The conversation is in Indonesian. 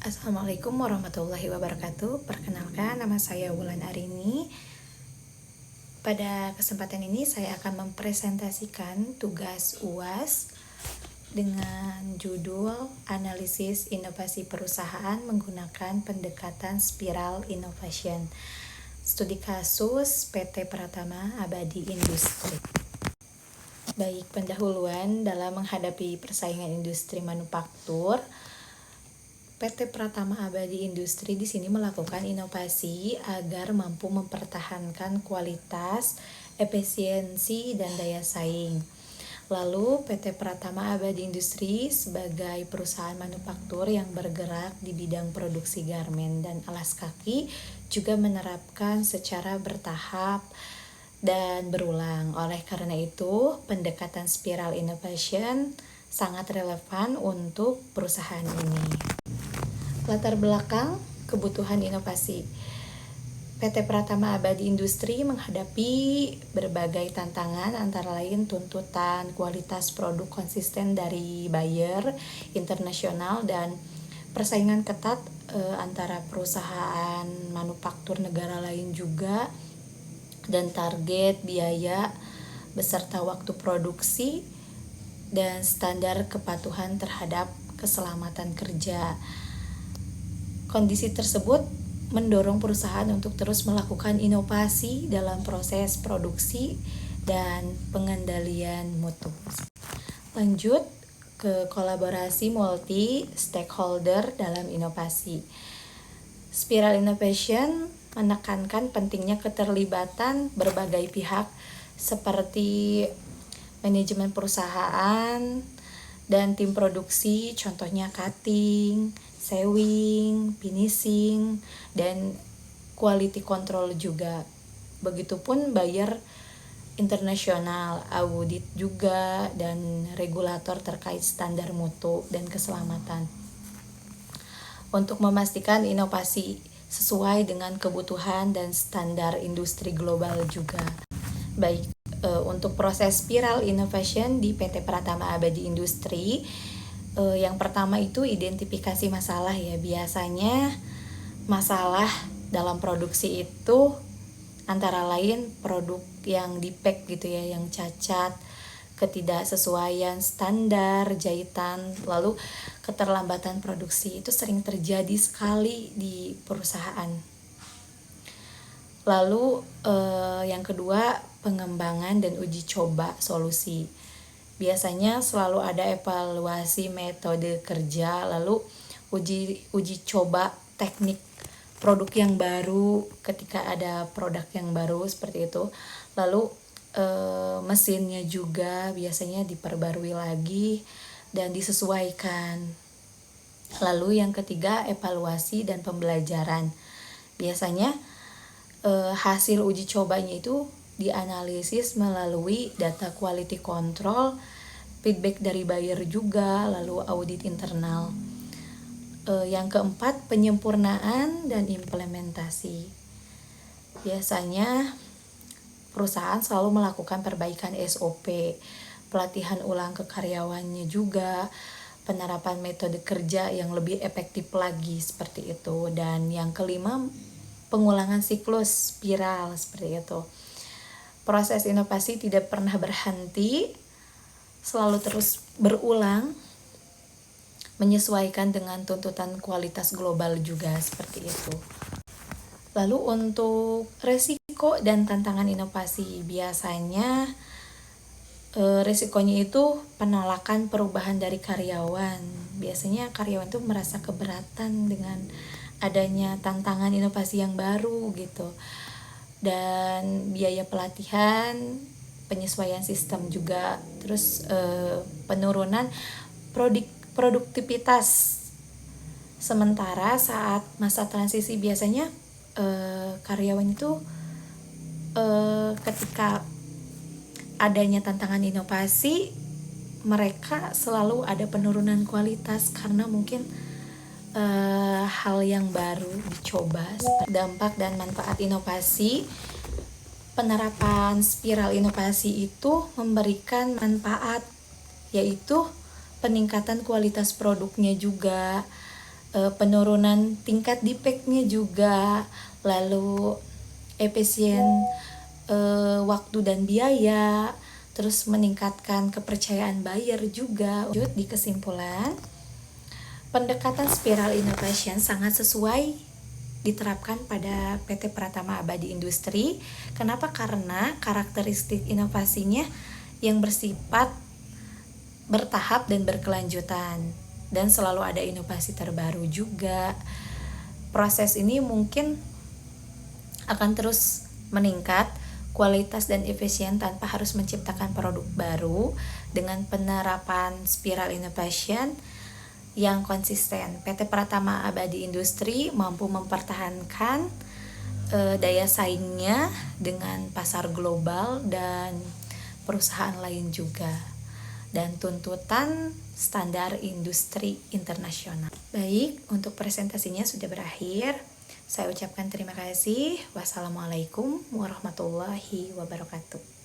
Assalamualaikum warahmatullahi wabarakatuh. Perkenalkan, nama saya Wulan Arini. Pada kesempatan ini saya akan mempresentasikan tugas UAS dengan judul Analisis Inovasi Perusahaan menggunakan pendekatan Spiral Innovation. Studi kasus PT Pratama Abadi Industri. Baik, pendahuluan dalam menghadapi persaingan industri manufaktur, PT Pratama Abadi Industri di sini melakukan inovasi agar mampu mempertahankan kualitas, efisiensi, dan daya saing. Lalu PT Pratama Abadi Industri sebagai perusahaan manufaktur yang bergerak di bidang produksi garmen dan alas kaki juga menerapkan secara bertahap dan berulang. Oleh karena itu, pendekatan spiral innovation sangat relevan untuk perusahaan ini. Latar belakang kebutuhan inovasi. PT Pratama Abadi Industri menghadapi berbagai tantangan, antara lain tuntutan kualitas produk konsisten dari buyer internasional dan persaingan ketat antara perusahaan manufaktur negara lain juga, dan target biaya beserta waktu produksi dan standar kepatuhan terhadap keselamatan kerja. Kondisi tersebut mendorong perusahaan untuk terus melakukan inovasi dalam proses produksi dan pengendalian mutu. Lanjut ke kolaborasi multi stakeholder dalam inovasi. Spiral innovation menekankan pentingnya keterlibatan berbagai pihak seperti manajemen perusahaan dan tim produksi, contohnya cutting, sewing, finishing, dan quality control juga. Begitupun buyer internasional, audit juga, dan regulator terkait standar mutu dan keselamatan. Untuk memastikan inovasi sesuai dengan kebutuhan dan standar industri global juga. Baik, untuk proses spiral innovation di PT Pratama Abadi Industri, yang pertama itu identifikasi masalah ya. Biasanya masalah dalam produksi itu antara lain produk yang defect gitu ya, yang cacat, ketidaksesuaian standar jahitan, lalu keterlambatan produksi itu sering terjadi sekali di perusahaan. Lalu yang kedua, pengembangan dan uji coba solusi. Biasanya selalu ada evaluasi metode kerja, lalu uji coba teknik produk yang baru ketika ada produk yang baru seperti itu. Lalu mesinnya juga biasanya diperbarui lagi dan disesuaikan. Lalu yang ketiga, evaluasi dan pembelajaran. Biasanya hasil uji cobanya itu dianalisis melalui data quality control, feedback dari buyer juga, lalu audit internal. Yang keempat, penyempurnaan dan implementasi. Biasanya perusahaan selalu melakukan perbaikan SOP, pelatihan ulang ke karyawannya juga, penerapan metode kerja yang lebih efektif lagi seperti itu. Dan yang kelima, pengulangan siklus spiral seperti itu. Proses inovasi tidak pernah berhenti, selalu terus berulang, menyesuaikan dengan tuntutan kualitas global juga seperti itu. Lalu untuk resiko dan tantangan inovasi, biasanya resikonya itu penolakan perubahan dari karyawan. Biasanya karyawan itu merasa keberatan dengan adanya tantangan inovasi yang baru gitu. Dan biaya pelatihan, penyesuaian sistem juga, terus penurunan produktivitas. Sementara saat masa transisi biasanya karyawan itu ketika adanya tantangan inovasi, mereka selalu ada penurunan kualitas karena mungkin hal yang baru dicoba. Dampak dan manfaat inovasi. Penerapan spiral inovasi itu memberikan manfaat, yaitu peningkatan kualitas produknya juga, penurunan tingkat defeknya juga, lalu efisien waktu dan biaya, terus meningkatkan kepercayaan buyer juga. Lanjut di kesimpulan, pendekatan spiral innovation sangat sesuai diterapkan pada PT Pratama Abadi Industri. Kenapa? Karena karakteristik inovasinya yang bersifat bertahap dan berkelanjutan, dan selalu ada inovasi terbaru juga. Proses ini mungkin akan terus meningkat kualitas dan efisien tanpa harus menciptakan produk baru. Dengan penerapan spiral innovation yang konsisten, PT Pratama Abadi Industri mampu mempertahankan daya saingnya dengan pasar global dan perusahaan lain juga, dan tuntutan standar industri internasional. Baik, untuk presentasinya sudah berakhir. Saya ucapkan terima kasih. Wassalamualaikum warahmatullahi wabarakatuh.